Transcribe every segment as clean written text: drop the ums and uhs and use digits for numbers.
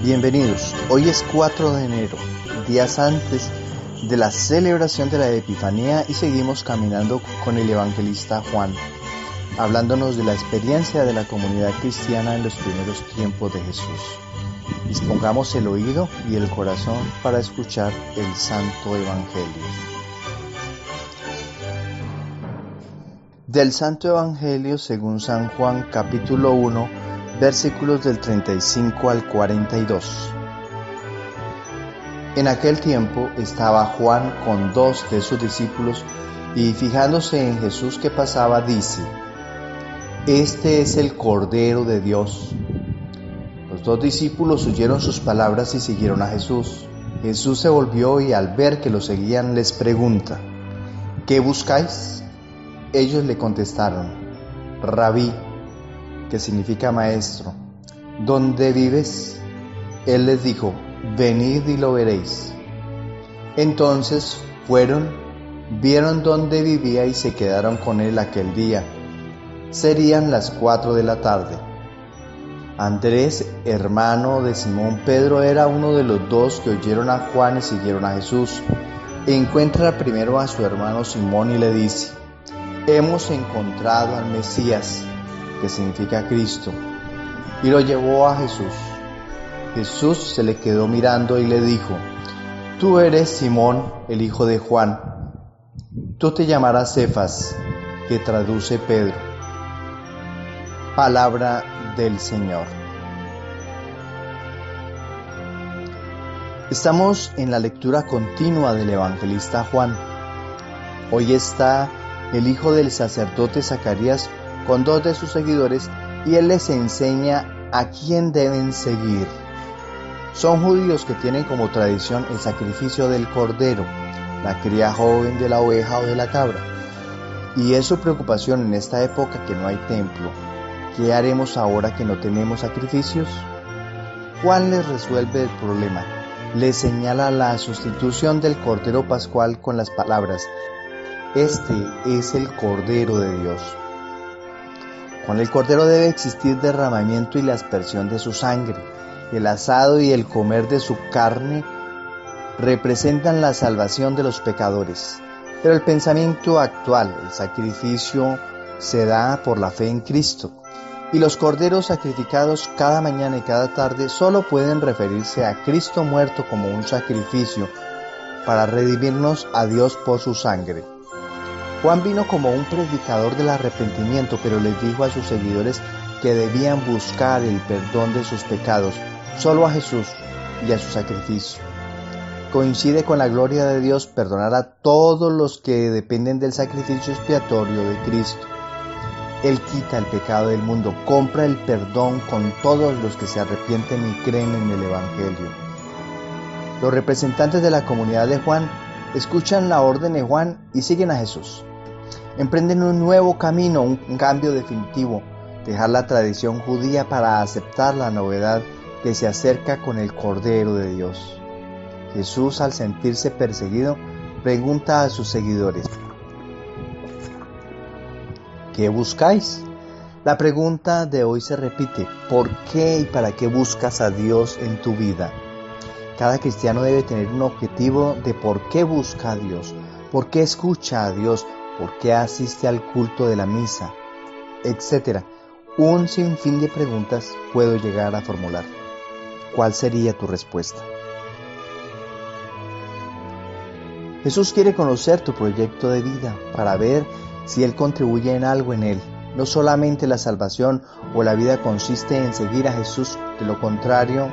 Bienvenidos, hoy es 4 de enero, días antes de la celebración de la Epifanía y seguimos caminando con el evangelista Juan, hablándonos de la experiencia de la comunidad cristiana en los primeros tiempos de Jesús. Dispongamos el oído y el corazón para escuchar el Santo Evangelio. Del Santo Evangelio según San Juan, capítulo 1, versículos del 35 al 42. En aquel tiempo estaba Juan con 2 de sus discípulos y fijándose en Jesús que pasaba, dice: Este es el Cordero de Dios. Los 2 discípulos oyeron sus palabras y siguieron a Jesús. Jesús se volvió y al ver que lo seguían les pregunta: ¿Qué buscáis? Ellos le contestaron: Rabí, que significa maestro, ¿dónde vives? Él les dijo: venid y lo veréis. Entonces fueron, vieron dónde vivía y se quedaron con él aquel día. Serían las 4 de la tarde. Andrés, hermano de Simón Pedro, era uno de los 2 que oyeron a Juan y siguieron a Jesús. Encuentra primero a su hermano Simón y le dice: hemos encontrado al Mesías, que significa Cristo, y lo llevó a Jesús. Jesús se le quedó mirando y le dijo: tú eres Simón, el hijo de Juan. Tú te llamarás Cefas, que traduce Pedro. Palabra del Señor. Estamos en la lectura continua del evangelista Juan. Hoy está el hijo del sacerdote Zacarías con 2 de sus seguidores y él les enseña a quién deben seguir. Son judíos que tienen como tradición el sacrificio del cordero, la cría joven de la oveja o de la cabra. Y es su preocupación en esta época que no hay templo. ¿Qué haremos ahora que no tenemos sacrificios? Juan les resuelve el problema. Les señala la sustitución del cordero pascual con las palabras: este es el Cordero de Dios. Con el cordero debe existir derramamiento y la aspersión de su sangre. El asado y el comer de su carne representan la salvación de los pecadores. Pero el pensamiento actual, el sacrificio, se da por la fe en Cristo. Y los corderos sacrificados cada mañana y cada tarde solo pueden referirse a Cristo muerto como un sacrificio para redimirnos a Dios por su sangre. Juan vino como un predicador del arrepentimiento, pero les dijo a sus seguidores que debían buscar el perdón de sus pecados solo a Jesús y a su sacrificio. Coincide con la gloria de Dios perdonar a todos los que dependen del sacrificio expiatorio de Cristo. Él quita el pecado del mundo, compra el perdón con todos los que se arrepienten y creen en el Evangelio. Los representantes de la comunidad de Juan escuchan la orden de Juan y siguen a Jesús. Emprenden un nuevo camino, un cambio definitivo, dejar la tradición judía para aceptar la novedad que se acerca con el Cordero de Dios. Jesús, al sentirse perseguido, pregunta a sus seguidores: ¿qué buscáis? La pregunta de hoy se repite: ¿por qué y para qué buscas a Dios en tu vida? Cada cristiano debe tener un objetivo de por qué busca a Dios, por qué escucha a Dios, por qué asiste al culto de la misa, etc. Un sinfín de preguntas puedo llegar a formular. ¿Cuál sería tu respuesta? Jesús quiere conocer tu proyecto de vida para ver si Él contribuye en algo en él. No solamente la salvación o la vida consiste en seguir a Jesús, de lo contrario,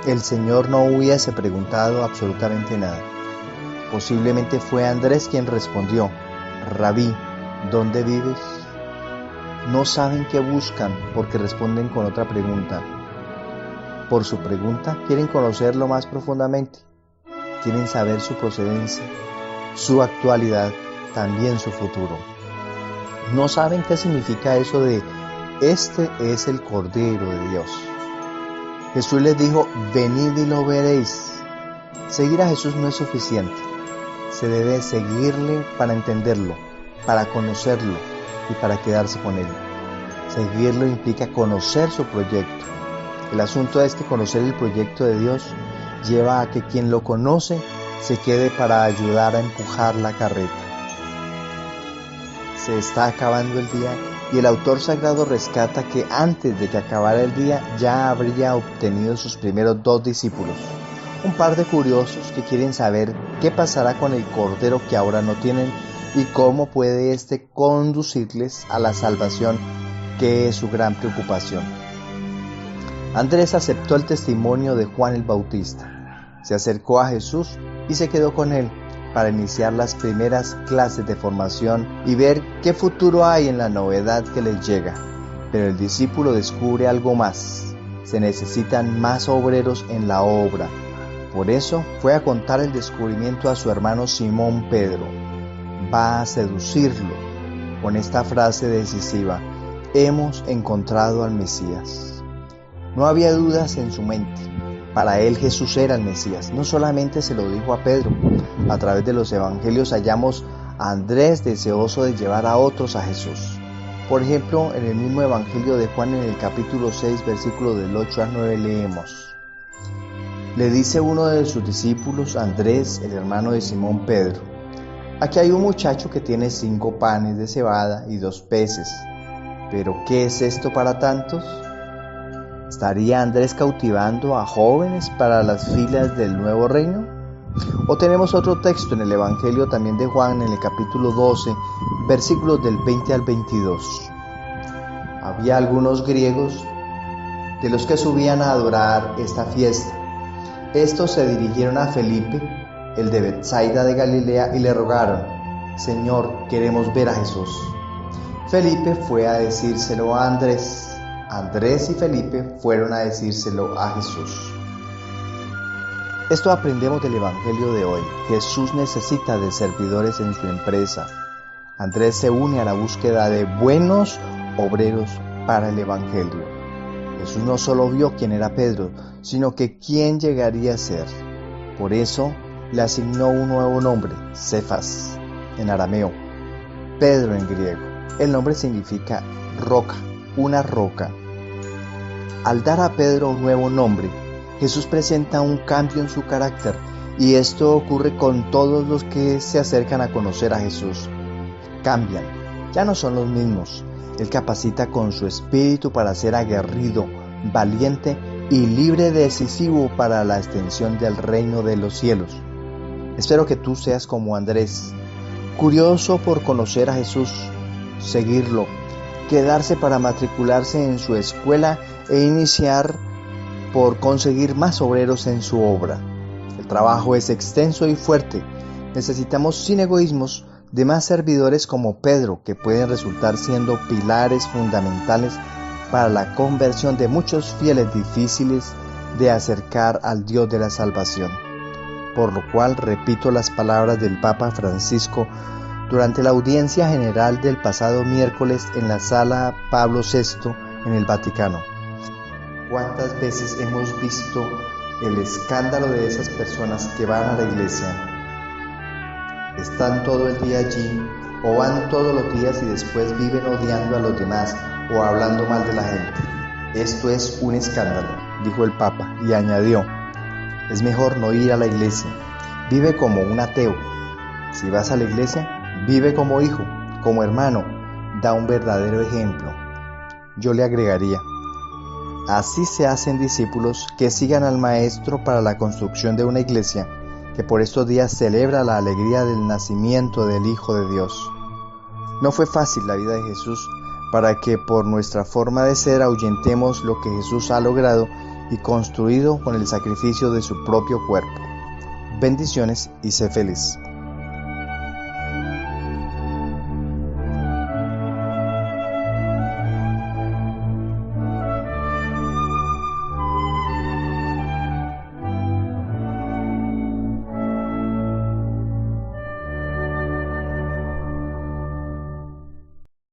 el Señor no hubiese preguntado absolutamente nada. Posiblemente fue Andrés quien respondió: Rabí, ¿dónde vives? No saben qué buscan porque responden con otra pregunta. Por su pregunta quieren conocerlo más profundamente. Quieren saber su procedencia, su actualidad, también su futuro. No saben qué significa eso de este es el Cordero de Dios. Jesús les dijo: venid y lo veréis. Seguir a Jesús no es suficiente. Se debe seguirle para entenderlo, para conocerlo y para quedarse con él. Seguirlo implica conocer su proyecto. El asunto es que conocer el proyecto de Dios lleva a que quien lo conoce se quede para ayudar a empujar la carreta. Se está acabando el día y el autor sagrado rescata que antes de que acabara el día ya habría obtenido sus primeros 2 discípulos. Un par de curiosos que quieren saber qué pasará con el cordero que ahora no tienen y cómo puede éste conducirles a la salvación, que es su gran preocupación. Andrés aceptó el testimonio de Juan el Bautista, se acercó a Jesús y se quedó con él para iniciar las primeras clases de formación y ver qué futuro hay en la novedad que les llega. Pero el discípulo descubre algo más: se necesitan más obreros en la obra. Por eso fue a contar el descubrimiento a su hermano Simón Pedro. Va a seducirlo con esta frase decisiva: hemos encontrado al Mesías. No había dudas en su mente. Para él Jesús era el Mesías. No solamente se lo dijo a Pedro. A través de los evangelios hallamos a Andrés deseoso de llevar a otros a Jesús. Por ejemplo, en el mismo evangelio de Juan, en el capítulo 6, versículos del 8 al 9, leemos: le dice uno de sus discípulos, Andrés, el hermano de Simón Pedro: aquí hay un muchacho que tiene 5 panes de cebada y 2 peces. ¿Pero qué es esto para tantos? ¿Estaría Andrés cautivando a jóvenes para las filas del nuevo reino? O tenemos otro texto en el Evangelio también de Juan, en el capítulo 12, versículos del 20 al 22. Había algunos griegos de los que subían a adorar esta fiesta. Estos se dirigieron a Felipe, el de Betsaida de Galilea, y le rogaron: Señor, queremos ver a Jesús. Felipe fue a decírselo a Andrés. Andrés y Felipe fueron a decírselo a Jesús. Esto aprendemos del Evangelio de hoy. Jesús necesita de servidores en su empresa. Andrés se une a la búsqueda de buenos obreros para el Evangelio. Jesús no solo vio quién era Pedro, sino que quién llegaría a ser. Por eso le asignó un nuevo nombre: Cefas en arameo, Pedro en griego. El nombre significa roca, una roca. Al dar a Pedro un nuevo nombre, Jesús presenta un cambio en su carácter, y esto ocurre con todos los que se acercan a conocer a Jesús. Cambian, ya no son los mismos. Él capacita con su espíritu para ser aguerrido, valiente y libre, decisivo para la extensión del reino de los cielos. Espero que tú seas como Andrés, curioso por conocer a Jesús, seguirlo, quedarse para matricularse en su escuela e iniciar por conseguir más obreros en su obra. El trabajo es extenso y fuerte. Necesitamos, sin egoísmos, de más servidores como Pedro, que pueden resultar siendo pilares fundamentales para la conversión de muchos fieles difíciles de acercar al Dios de la salvación. Por lo cual repito las palabras del Papa Francisco durante la audiencia general del pasado miércoles en la Sala Pablo VI en el Vaticano. ¿Cuántas veces hemos visto el escándalo de esas personas que van a la iglesia? Están todo el día allí, o van todos los días y después viven odiando a los demás o hablando mal de la gente. Esto es un escándalo, dijo el Papa, y añadió: es mejor no ir a la iglesia. Vive como un ateo. Si vas a la iglesia, vive como hijo, como hermano. Da un verdadero ejemplo. Yo le agregaría: así se hacen discípulos que sigan al Maestro para la construcción de una iglesia que por estos días celebra la alegría del nacimiento del Hijo de Dios. No fue fácil la vida de Jesús para que por nuestra forma de ser ahuyentemos lo que Jesús ha logrado y construido con el sacrificio de su propio cuerpo. Bendiciones y sé feliz.